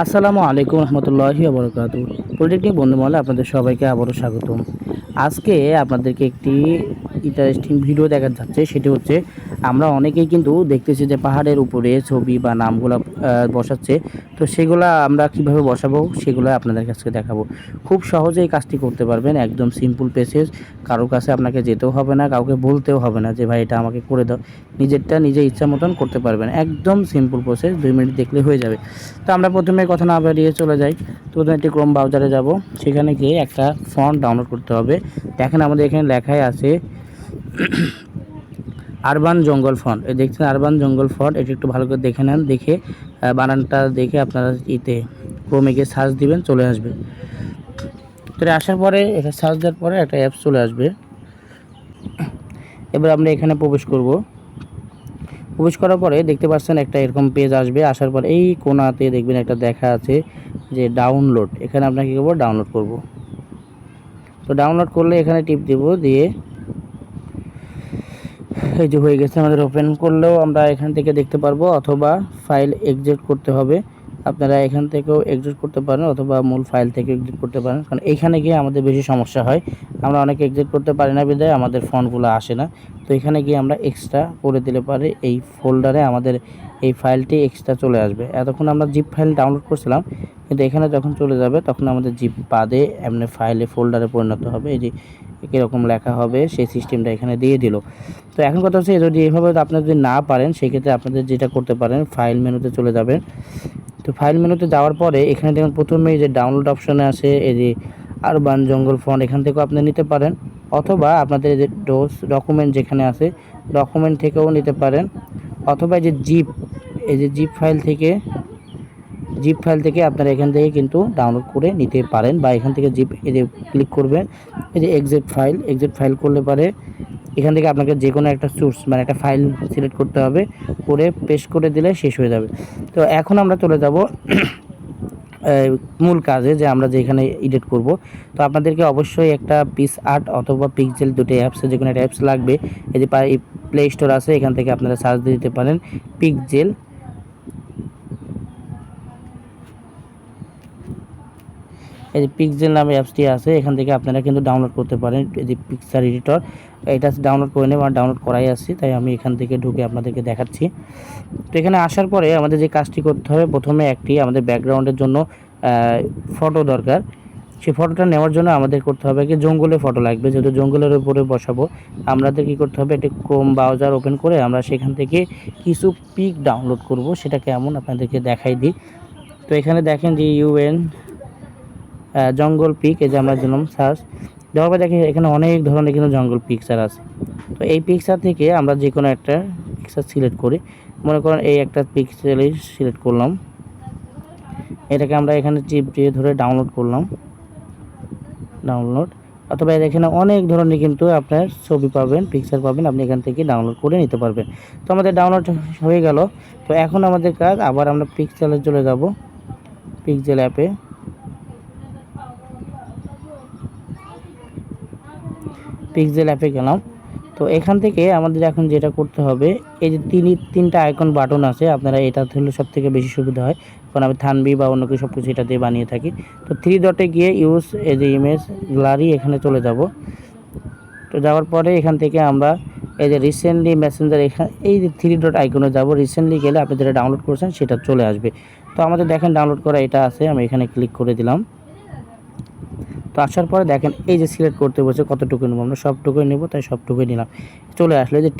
আসসালামু আলাইকুম রহমতুল্লাহি ওয়া বারাকাতুহু। পলিটেকনিক বন্ধুমহলে আপনাদের সবাইকে আবারও স্বাগতম। আজকে আপনাদেরকে একটি ইন্টারেস্টিং ভিডিও দেখা যাচ্ছে। সেটি হচ্ছে আমরা অনেকেই কিন্তু দেখতেছি যে পাহাড়ের উপরে ছবি বা নামগুলা বসাচ্ছে। তো সেগুলা আমরা কিভাবে বসাবো সেগুলো আপনাদের কাছে দেখাবো। খুব সহজে এই কাজটি করতে পারবেন, একদম সিম্পল প্রসেস। কারোর কাছে আপনাকে যেতেও হবে না, কাউকে বলতেও হবে না যে ভাই এটা আমাকে করে দাও। নিজেরটা নিজে ইচ্ছা মতন করতে পারবেন, একদম সিম্পল প্রসেস, 2 মিনিট দেখলে হয়ে যাবে। তো আমরা প্রথমে কথা না বাড়িয়ে চলে যাই। তো প্রথমে একটি ক্রোম ব্রাউজারে যাব, সেখানে গিয়ে একটা ফন্ট ডাউনলোড করতে হবে। দেখেন আমাদের এখানে লেখাই আছে আরবান জঙ্গল ফন্ট। এই দেখছেন আরবান জঙ্গল ফন্ট, এটা একটু ভালো করে দেখে নেন, দেখে বানানটা দেখে আপনারা ইতে ক্রোমে গিয়ে সার্চ দিবেন, চলে আসবে। তো আসার পরে এটা সার্চ দেওয়ার পরে একটা অ্যাপস চলে আসবে। এবার আমরা এখানে প্রবেশ করব। প্রবেশ করার পরে দেখতে পাচ্ছেন একটা এরকম পেজ আসবে। আসার পর এই কোণাতে দেখবেন একটা দেখা আছে যে ডাউনলোড। এখানে আপনাকে কী করবো, ডাউনলোড করব। তো ডাউনলোড করলে এখানে টিপ দেব, দিয়ে এই যে হয়ে গেছে আমাদের। ওপেন করলেও আমরা এখান থেকে দেখতে পারবো, অথবা ফাইল এক্সিট করতে হবে। আপনারা এখান থেকেও এক্সিট করতে পারেন, অথবা মূল ফাইল থেকে এক্সিট করতে পারেন, কারণ এইখানে গিয়ে আমাদের বেশি সমস্যা হয়। আমরা অনেকে এক্সিট করতে পারি না, বিধায় আমাদের ফন্টগুলো আসে না। তো এখানে গিয়ে আমরা এক্সট্রা করে দিলে পারে এই ফোল্ডারে আমাদের এই ফাইলটি এক্সট্রা চলে আসবে। এতক্ষণ আমরা জিপ ফাইল ডাউনলোড করছিলাম, কিন্তু এখানে যখন চলে যাবে তখন আমাদের জিপ বাদে এমনি ফাইলে ফোল্ডারে পরিণত হবে। এই যে কীরকম লেখা হবে সেই সিস্টেমটা এখানে দিয়ে দিল। তো এখন কথা হচ্ছে, যদি এইভাবে আপনারা যদি না পারেন, সেক্ষেত্রে আপনাদের যেটা করতে পারেন, ফাইল মেনুতে চলে যাবেন। তো ফাইল মেনুতে যাওয়ার পরে এখানে দেখুন প্রথমেই যে ডাউনলোড অপশনে আছে এই যে আরবান জঙ্গল ফন্ট, এখান থেকেও আপনি নিতে পারেন, অথবা আপনাদের যে ডকুমেন্ট যেখানে আছে ডকুমেন্ট থেকেও নিতে পারেন, অথবা এই যে জিপ ফাইল থেকে আপনারা এখান থেকে কিন্তু ডাউনলোড করে নিতে পারেন, বা এখান থেকে এই যে ক্লিক করবেন, এই যে এক্সিট ফাইল করলে পারে এখান থেকে আপনাকে যে কোনো একটা সোর্স মানে একটা ফাইল সিলেক্ট করতে হবে, করে পেস্ট করে দিলে শেষ হয়ে যাবে। তো এখন আমরা চলে যাব মূল কাজে, যে আমরা যেখানে এডিট করব। তো আপনাদেরকে অবশ্যই একটা পিস আর্ট অথবা পিক্সেল, দুটো অ্যাপসে যে কোনো একটা অ্যাপস লাগবে। এই যে প্লে স্টোর আছে, এখান থেকে আপনারা সার্চ দিয়ে দিতে পারেন পিক্সেল। এই যে পিক্সেল নামে অ্যাপসটি আছে, এখান থেকে আপনারা কিন্তু ডাউনলোড করতে পারেন। এই যে পিকচার এডিটর, এটা ডাউনলোড করে নেব, আর ডাউনলোড করাই আসছি, তাই আমি এখান থেকে ঢুকে আপনাদেরকে দেখাচ্ছি। তো এখানে আসার পরে আমাদের যে কাজটি করতে হবে, প্রথমে একটি আমাদের ব্যাকগ্রাউন্ডের জন্য ফটো দরকার। সেই ফটোটা নেওয়ার জন্য আমাদের করতে হবে কি, জঙ্গলের ফটো লাগবে। যেহেতু জঙ্গলের উপরে বসাবো, আমাদের কী করতে হবে, একটি ক্রোম ব্রাউজার ওপেন করে আমরা সেখান থেকে কিছু পিক ডাউনলোড করব। সেটা কেমন আপনাদেরকে দেখাই দিই। তো এখানে দেখেন যে জঙ্গল পিক, এই যে আমরা দিলাম সার্চ দেওয়ার পর দেখেন এখানে অনেক ধরনের কিন্তু জঙ্গল পিকচার আছে। তো এই পিকচার থেকে আমরা যে কোনো একটা পিকচার সিলেক্ট করি। মনে করেন এই একটা পিকচারই সিলেক্ট করলাম, এটাকে আমরা এখানে চিপ দিয়ে ধরে ডাউনলোড করলাম, অথবা এখানে অনেক ধরনের কিন্তু আপনার ছবি পাবেন, পিকচার পাবেন, আপনি এখান থেকে ডাউনলোড করে নিতে পারবেন। তো আমাদের ডাউনলোড হয়ে গেল। তো এখন আমাদের কাজ, আবার আমরা পিক্সেলে চলে যাব, পিক্সেল অ্যাপে গেলাম। তো এখান থেকে আমাদের এখন যেটা করতে হবে, এই যে তিনটা আইকন বাটন আছে, আপনারা এটা হলে সবথেকে বেশি সুবিধা হয়, কারণ আমি থানবি বা অন্য কিছু সব কিছু এটা দিয়ে বানিয়ে থাকি। তো 3 ডটে গিয়ে ইউজ এই যে ইমেজ গ্যালারি, এখানে চলে যাব। তো যাওয়ার পরে এখান থেকে আমরা এই যে রিসেন্টলি মেসেঞ্জার, এখানে এই যে 3 ডট আইকনে যাব। রিসেন্টলি গেলে আপনি যেটা ডাউনলোড করেছেন সেটা চলে আসবে। তো আমাদের দেখেন ডাউনলোড করা এটা আছে, আমি এখানে ক্লিক করে দিলাম। তো আসার পরে দেখেন এই যে সিলেক্ট করতে বলছে কতটুকু নেব, আমরা সবটুকুই নেব, তাই সবটুকুই নিলাম। চলে আসলো এই যে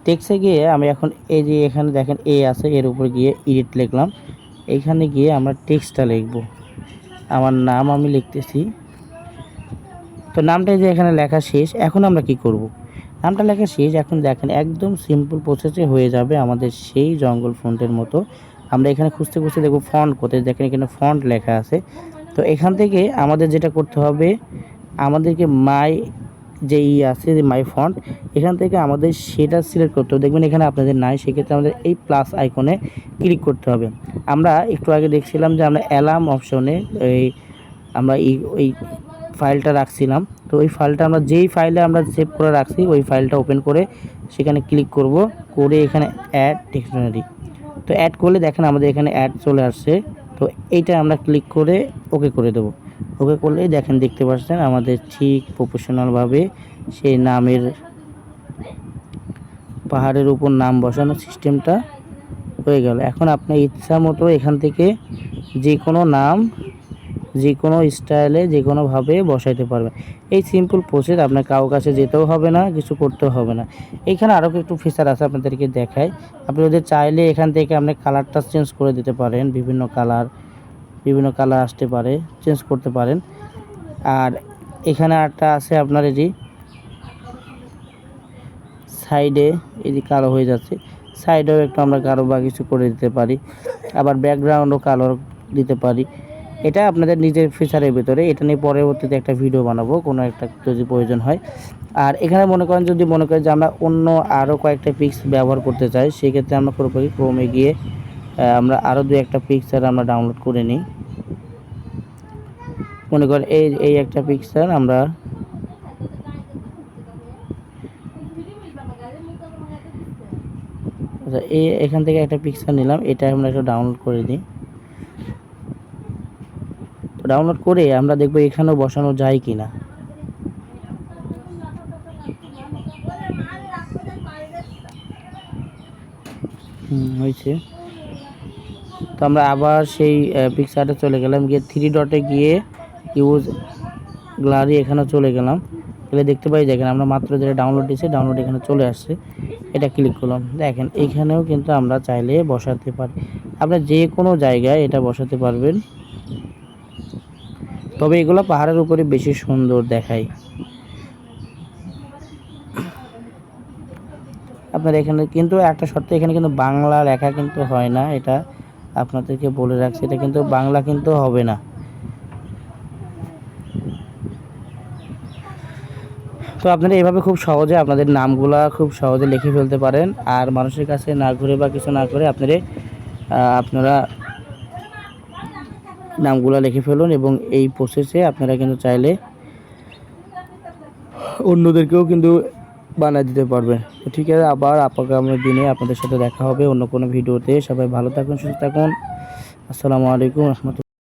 টেক্সে গিয়ে আমি এখন এই যে এখানে দেখেন এ আছে, এর উপর গিয়ে এডিট লিখলাম। এইখানে গিয়ে আমরা টেক্সটটা লিখব, আমার নাম আমি লিখতেছি। তো নামটা যে এখানে লেখা শেষ। এখন আমরা কি করব, নামটা লেখা শেষ। এখন দেখেন একদম সিম্পল প্রসেসে হয়ে যাবে আমাদের সেই জঙ্গল ফন্টের মতো। আমরা এখানে খুঁজতে দেখব ফন্ট কোথায়, দেখেন এখানে ফন্ট লেখা আছে। তো এখান থেকে আমাদের যেটা করতে হবে, আমাদেরকে যে আছে যে মাই ফন্ট, এখান থেকে আমাদের সেটা সিলেক্ট করতে হবে। দেখবেন এখানে আপনাদের নাই, সেক্ষেত্রে আমাদের এই প্লাস আইকনে ক্লিক করতে হবে। আমরা একটু আগে দেখছিলাম যে আমরা অ্যালার্ম অপশনে আমরা ওই ফাইলটা রাখছিলাম। তো ওই ফাইলটা আমরা যেই ফাইলে আমরা সেভ করে রাখছি, ওই ফাইলটা ওপেন করে সেখানে ক্লিক করব, করে এখানে অ্যাড ডিকশনারি। তো তো অ্যাড করলে দেখেন আমাদের এখানে অ্যাড চলে আসছে। তো এইটা আমরা ক্লিক করে ওকে করে দেব। ওকে করলেই দেখেন দেখতে পাচ্ছেন আমাদের ঠিক প্রফেশনালভাবে সেই নামের পাহাড়ের উপর নাম বসানোর সিস্টেমটা হয়ে গেল। এখন আপনার ইচ্ছা মতো এখান থেকে যে কোনো নাম যে কোনো স্টাইলে যে কোনোভাবে বসাইতে পারবেন। এই সিম্পল প্রসেস, আপনার কারো কাছে যেতেও হবে না, কিছু করতেও হবে না। এইখানে আরও একটু ফিচার আছে আপনাদেরকে দেখাই। আপনি যদি চাইলে এখান থেকে আপনি কালারটা চেঞ্জ করে দিতে পারেন, বিভিন্ন কালার আসতে পারে, চেঞ্জ করতে পারেন। আর এখানে একটা আছে আপনার এই যে সাইডে এই যে কালো হয়ে যাচ্ছে, সাইডেও একটু আমরা কালো বা কিছু করে দিতে পারি, আবার ব্যাকগ্রাউন্ডও কালো দিতে পারি। এটা আপনাদের নিজের ফিচারের ভিতরে, এটা নিয়ে পরবর্তীতে একটা ভিডিও বানাবো কোনো একটা যদি প্রয়োজন হয়। আর এখানে মনে করেন যদি মনে করেন যে আমরা অন্য আরও কয়েকটা পিক্স ব্যবহার করতে চাই, সেক্ষেত্রে আমরা পুরোপুরি ক্রোমে গিয়ে আমরা আরও দু একটা পিকচার আমরা ডাউনলোড করে নিই। মনে করেন এই একটা পিকচার আমরা আচ্ছা এখান থেকে একটা পিকচার নিলাম, এটা আমরা একটু ডাউনলোড করে দিই। তো ডাউনলোড করে আমরা দেখব এখানেও বসানো যায় কি না। হয়েছে। তো আমরা আবার সেই পিকচারটা চলে গেলাম, গিয়ে 3 ডটে গিয়ে ইউজ গ্যালারি এখানে চলে গেলাম। তাহলে দেখতে পাই দেখেন আমরা মাত্র যেটা ডাউনলোড দিয়েছি, ডাউনলোড এখানে চলে আসছে। এটা ক্লিক করলাম, দেখেন এখানেও কিন্তু আমরা চাইলে বসাতে পারি। আপনার যে কোনো জায়গায় এটা বসাতে পারবেন, তবে এগুলো পাহাড়ের উপরে বেশি সুন্দর দেখায়। আপনার এখানে কিন্তু একটা শর্ত, এখানে কিন্তু বাংলা লেখা কিন্তু হয় না, এটা আপনাদেরকে বলে রাখছি, এটা কিন্তু বাংলা কিন্তু হবে না। তো আপনারা এভাবে খুব সহজে আপনাদের নামগুলা খুব সহজে লিখে ফেলতে পারেন। আর মানুষের কাছে না ঘুরে বা কিছু না করে আপনারা নামগুলা লিখে ফেলুন, এবং এই প্রসেসে আপনারা কিন্তু চাইলে অন্যদেরকেও কিন্তু বানিয়ে দিতে পারবেন। তো ঠিক আছে, আবার আগামী দিনে আপনাদের সাথে দেখা হবে অন্য কোনো ভিডিওতে। সবাই ভালো থাকুন, সুস্থ থাকুন। আসসালামু আলাইকুম রহমতুল্লাহ।